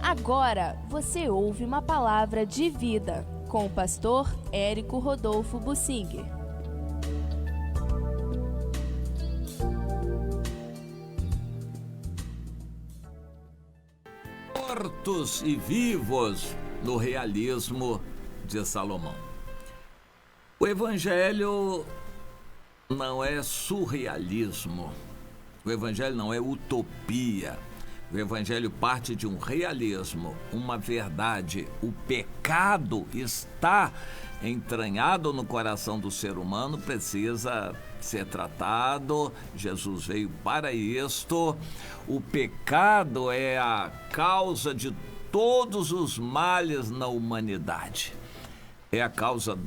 Agora você ouve uma palavra de vida com o pastor Érico Rodolfo Bussinger. Mortos e vivos no realismo de Salomão. O Evangelho não é surrealismo, o Evangelho não é utopia. O Evangelho parte de um realismo, uma verdade. O pecado está entranhado no coração do ser humano, precisa ser tratado. Jesus veio para isto. O pecado é a causa de todos os males na humanidade. É a causa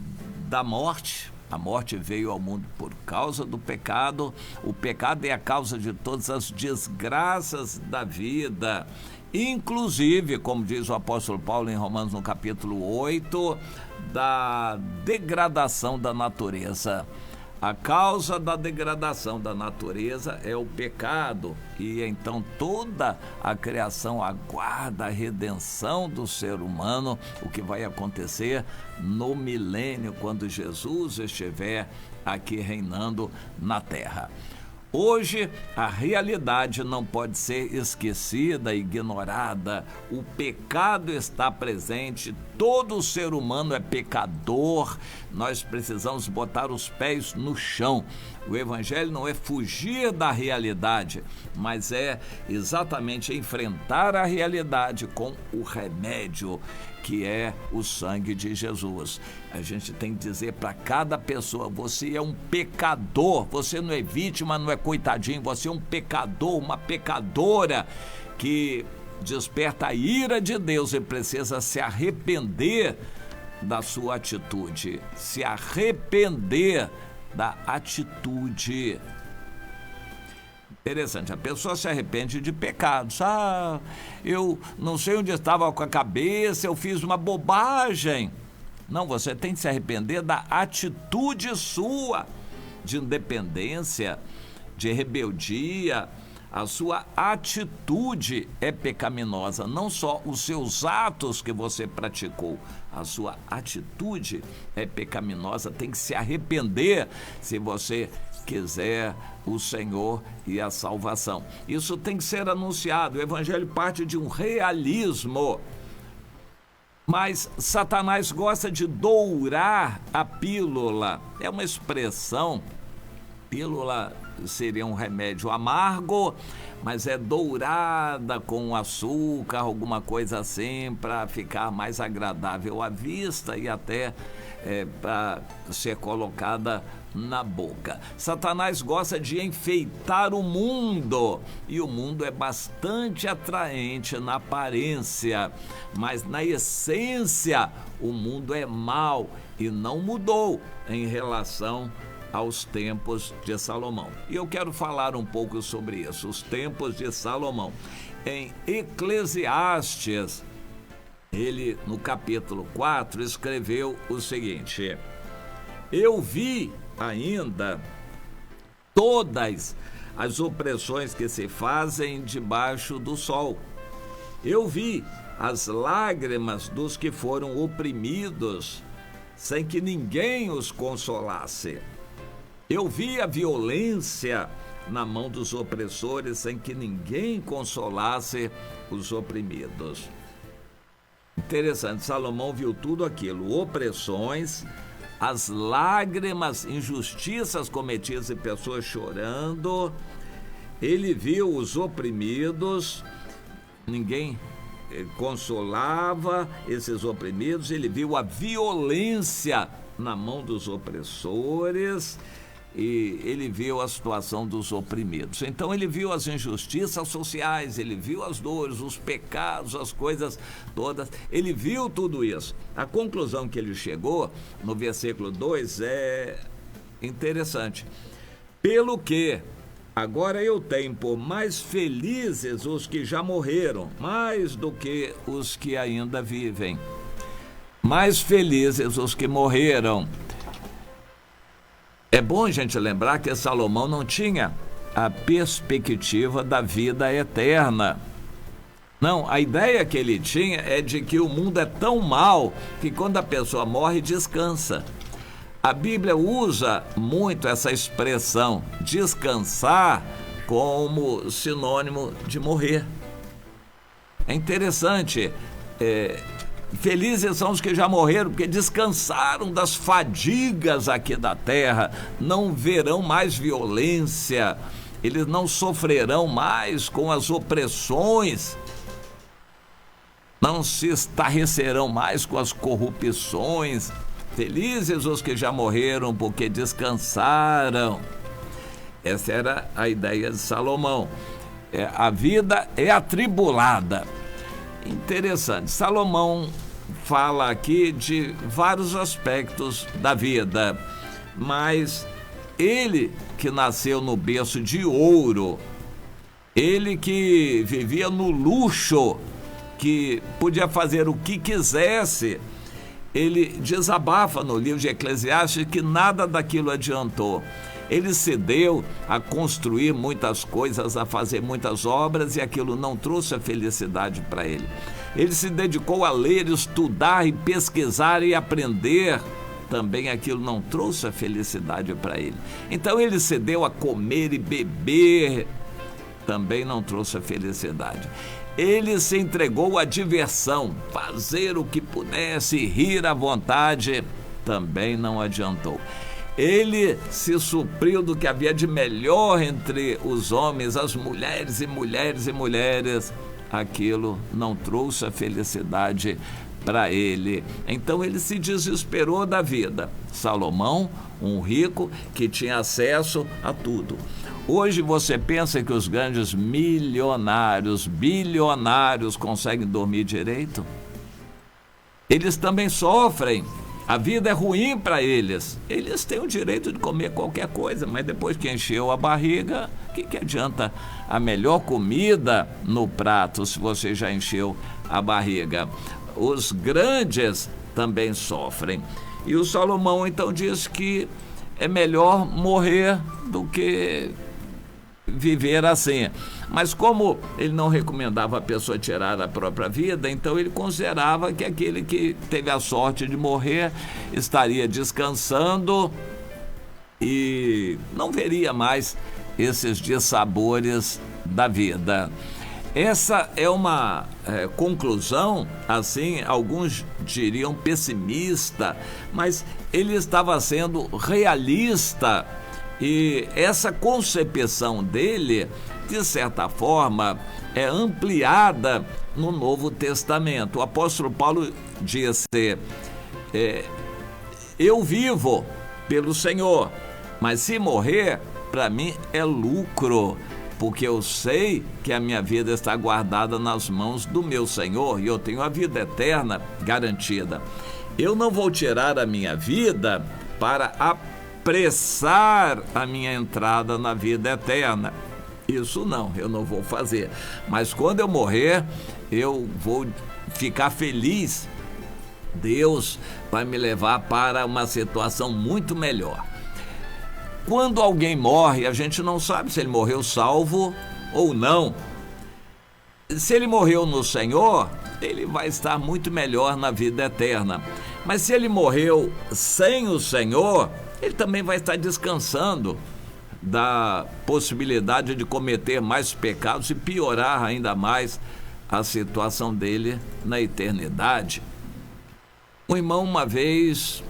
da morte. A morte veio ao mundo por causa do pecado. O pecado é a causa de todas as desgraças da vida. Inclusive, como diz o apóstolo Paulo em Romanos no capítulo 8, da degradação da natureza. A causa da degradação da natureza é o pecado, e então toda a criação aguarda a redenção do ser humano, o que vai acontecer no milênio, quando Jesus estiver aqui reinando na terra. Hoje, a realidade não pode ser esquecida, ignorada. O pecado está presente, todo ser humano é pecador. Nós precisamos botar os pés no chão. O Evangelho não é fugir da realidade, mas é exatamente enfrentar a realidade com o remédio, que é o sangue de Jesus. A gente tem que dizer para cada pessoa: você é um pecador, você não é vítima, não é coitadinho, você é um pecador, uma pecadora que desperta a ira de Deus e precisa se arrepender da sua atitude, se arrepender da atitude. Interessante, a pessoa se arrepende de pecados. Eu não sei onde estava com a cabeça, eu fiz uma bobagem. Não, você tem que se arrepender da atitude sua, de independência, de rebeldia. A sua atitude é pecaminosa, não só os seus atos que você praticou. A sua atitude é pecaminosa, tem que se arrepender se você quiser o Senhor e a salvação. Isso tem que ser anunciado. O Evangelho parte de um realismo. Mas Satanás gosta de dourar a pílula. É uma expressão. Pílula seria um remédio amargo, mas é dourada com açúcar, alguma coisa assim, para ficar mais agradável à vista e até para ser colocada na boca. Satanás gosta de enfeitar o mundo, e o mundo é bastante atraente na aparência, mas na essência o mundo é mau e não mudou em relação aos tempos de Salomão. E eu quero falar um pouco sobre isso, os tempos de Salomão. Em Eclesiastes, ele no capítulo 4 escreveu o seguinte: eu vi ainda todas as opressões que se fazem debaixo do sol. Eu vi as lágrimas dos que foram oprimidos, sem que ninguém os consolasse. Eu vi a violência na mão dos opressores, sem que ninguém consolasse os oprimidos. Interessante, Salomão viu tudo aquilo: opressões, as lágrimas, injustiças cometidas e pessoas chorando. Ele viu os oprimidos, ninguém consolava esses oprimidos. Ele viu a violência na mão dos opressores e ele viu a situação dos oprimidos. Então ele viu as injustiças sociais, ele viu as dores, os pecados, as coisas todas, ele viu tudo isso. A conclusão que ele chegou no versículo 2 é interessante: pelo que agora eu tenho por mais felizes os que já morreram, mais do que os que ainda vivem. Mais felizes os que morreram. É bom a gente lembrar que Salomão não tinha a perspectiva da vida eterna. Não, a ideia que ele tinha é de que o mundo é tão mal que quando a pessoa morre, descansa. A Bíblia usa muito essa expressão, descansar, como sinônimo de morrer. É interessante, felizes são os que já morreram, porque descansaram das fadigas aqui da terra, não verão mais violência, eles não sofrerão mais com as opressões, não se estarrecerão mais com as corrupções. Felizes os que já morreram, porque descansaram. Essa era a ideia de Salomão. A vida é atribulada. Interessante. Salomão fala aqui de vários aspectos da vida, mas ele que nasceu no berço de ouro, ele que vivia no luxo, que podia fazer o que quisesse, ele desabafa no livro de Eclesiastes que nada daquilo adiantou. Ele se deu a construir muitas coisas, a fazer muitas obras, e aquilo não trouxe a felicidade para ele. Ele se dedicou a ler, estudar e pesquisar e aprender. Também aquilo não trouxe a felicidade para ele. Então ele se deu a comer e beber. Também não trouxe a felicidade. Ele se entregou à diversão, fazer o que pudesse, rir à vontade, também não adiantou. Ele se supriu do que havia de melhor entre os homens, as mulheres e mulheres e mulheres. Aquilo não trouxe a felicidade para ele. Então ele se desesperou da vida. Salomão, um rico que tinha acesso a tudo. Hoje você pensa que os grandes milionários, bilionários conseguem dormir direito? Eles também sofrem. A vida é ruim para eles. Eles têm o direito de comer qualquer coisa, mas depois que encheu a barriga, o que adianta a melhor comida no prato se você já encheu a barriga? Os grandes também sofrem. E o Salomão então diz que é melhor morrer do que viver assim. Mas como ele não recomendava a pessoa tirar a própria vida, então ele considerava que aquele que teve a sorte de morrer estaria descansando e não veria mais esses dissabores da vida. Essa é uma conclusão, assim, alguns diriam pessimista, mas ele estava sendo realista. E essa concepção dele, de certa forma, é ampliada no Novo Testamento. O apóstolo Paulo disse, eu vivo pelo Senhor, mas se morrer, para mim é lucro, porque eu sei que a minha vida está guardada nas mãos do meu Senhor e eu tenho a vida eterna garantida. Eu não vou tirar a minha vida para apressar a minha entrada na vida eterna. Isso não, eu não vou fazer. Mas quando eu morrer, eu vou ficar feliz. Deus vai me levar para uma situação muito melhor. Quando alguém morre, a gente não sabe se ele morreu salvo ou não. Se ele morreu no Senhor, ele vai estar muito melhor na vida eterna. Mas se ele morreu sem o Senhor, ele também vai estar descansando da possibilidade de cometer mais pecados e piorar ainda mais a situação dele na eternidade. Um irmão uma vez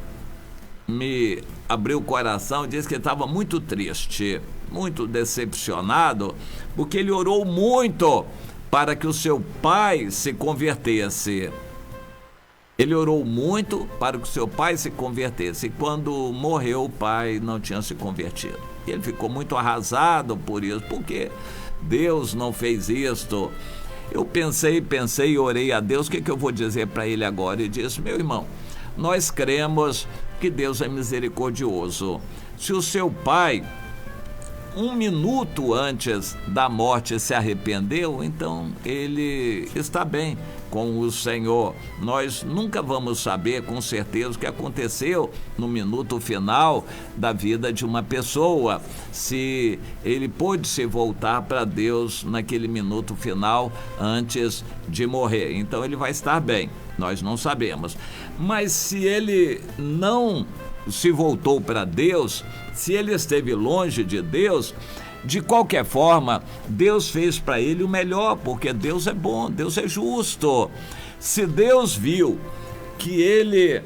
me abriu o coração e disse que estava muito triste, muito decepcionado, porque ele orou muito para que o seu pai se convertesse. Ele orou muito para que o seu pai se convertesse. E quando morreu, o pai não tinha se convertido. Ele ficou muito arrasado por isso. Por que Deus não fez isto? Eu pensei e orei a Deus. O que eu vou dizer para ele agora? E disse, meu irmão, nós cremos que Deus é misericordioso. Se o seu pai um minuto antes da morte se arrependeu, então ele está bem com o Senhor. Nós nunca vamos saber com certeza o que aconteceu no minuto final da vida de uma pessoa, se ele pôde se voltar para Deus naquele minuto final antes de morrer. Então ele vai estar bem, nós não sabemos. Mas se ele não se voltou para Deus, se ele esteve longe de Deus, de qualquer forma, Deus fez para ele o melhor, porque Deus é bom, Deus é justo. Se Deus viu que ele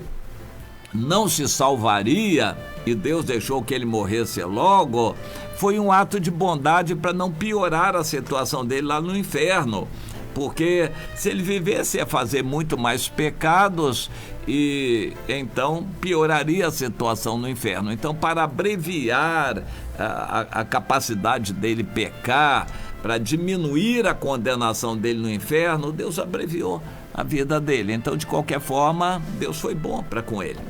não se salvaria e Deus deixou que ele morresse logo, foi um ato de bondade para não piorar a situação dele lá no inferno. Porque se ele vivesse ia fazer muito mais pecados e então pioraria a situação no inferno. Então, para abreviar a capacidade dele pecar, para diminuir a condenação dele no inferno, Deus abreviou a vida dele. Então, de qualquer forma, Deus foi bom para com ele.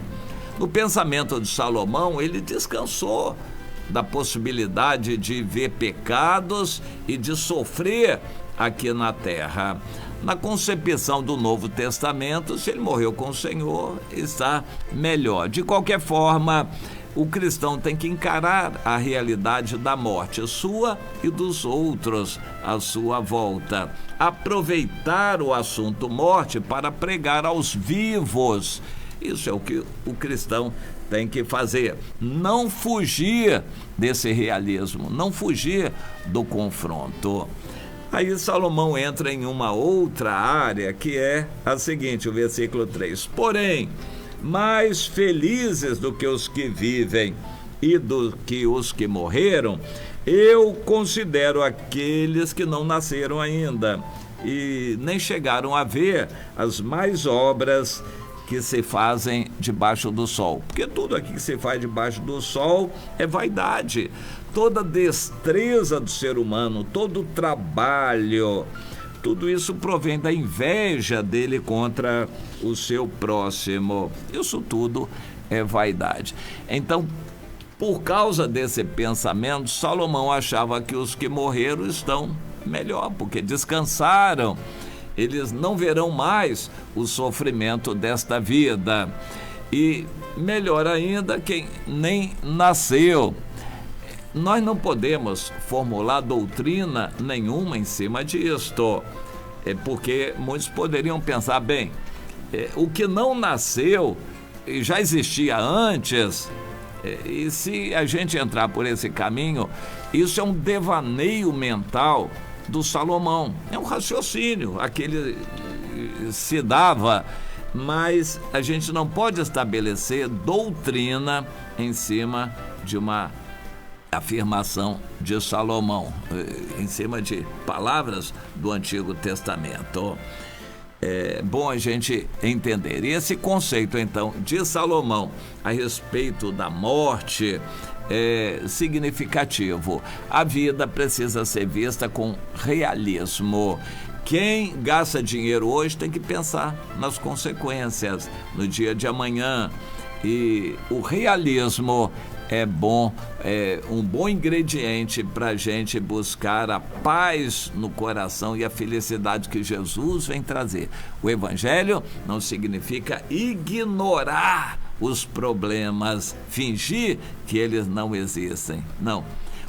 No pensamento de Salomão, ele descansou da possibilidade de ver pecados e de sofrer aqui na terra. Na concepção do Novo Testamento, se ele morreu com o Senhor, está melhor. De qualquer forma, o cristão tem que encarar a realidade da morte, sua e dos outros à sua volta. Aproveitar o assunto morte para pregar aos vivos. Isso é o que o cristão tem que fazer. Não fugir desse realismo, não fugir do confronto. Aí Salomão entra em uma outra área que é a seguinte, o versículo 3. Porém, mais felizes do que os que vivem e do que os que morreram, eu considero aqueles que não nasceram ainda e nem chegaram a ver as mais obras que se fazem debaixo do sol. Porque tudo aqui que se faz debaixo do sol é vaidade. Toda destreza do ser humano, todo trabalho, tudo isso provém da inveja dele contra o seu próximo. Isso tudo é vaidade. Então, por causa desse pensamento, Salomão achava que os que morreram estão melhor, porque descansaram. Eles não verão mais o sofrimento desta vida. E melhor ainda, quem nem nasceu. Nós não podemos formular doutrina nenhuma em cima disto, porque muitos poderiam pensar, bem, o que não nasceu já existia antes, e se a gente entrar por esse caminho, isso é um devaneio mental do Salomão, é um raciocínio, aquele se dava, mas a gente não pode estabelecer doutrina em cima de uma afirmação de Salomão, em cima de palavras do Antigo Testamento. É bom a gente entender. E esse conceito, então, de Salomão a respeito da morte é significativo. A vida precisa ser vista com realismo. Quem gasta dinheiro hoje tem que pensar nas consequências no dia de amanhã. E o realismo é bom, é um bom ingrediente para a gente buscar a paz no coração e a felicidade que Jesus vem trazer. O Evangelho não significa ignorar os problemas, fingir que eles não existem. Não.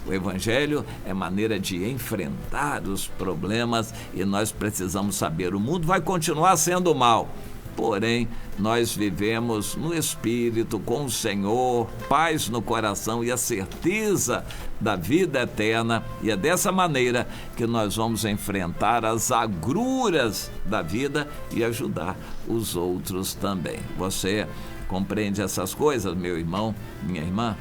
O Evangelho é maneira de enfrentar os problemas e nós precisamos saber, o mundo vai continuar sendo mal. Porém, nós vivemos no Espírito, com o Senhor, paz no coração e a certeza da vida eterna. E é dessa maneira que nós vamos enfrentar as agruras da vida e ajudar os outros também. Você compreende essas coisas, meu irmão, minha irmã?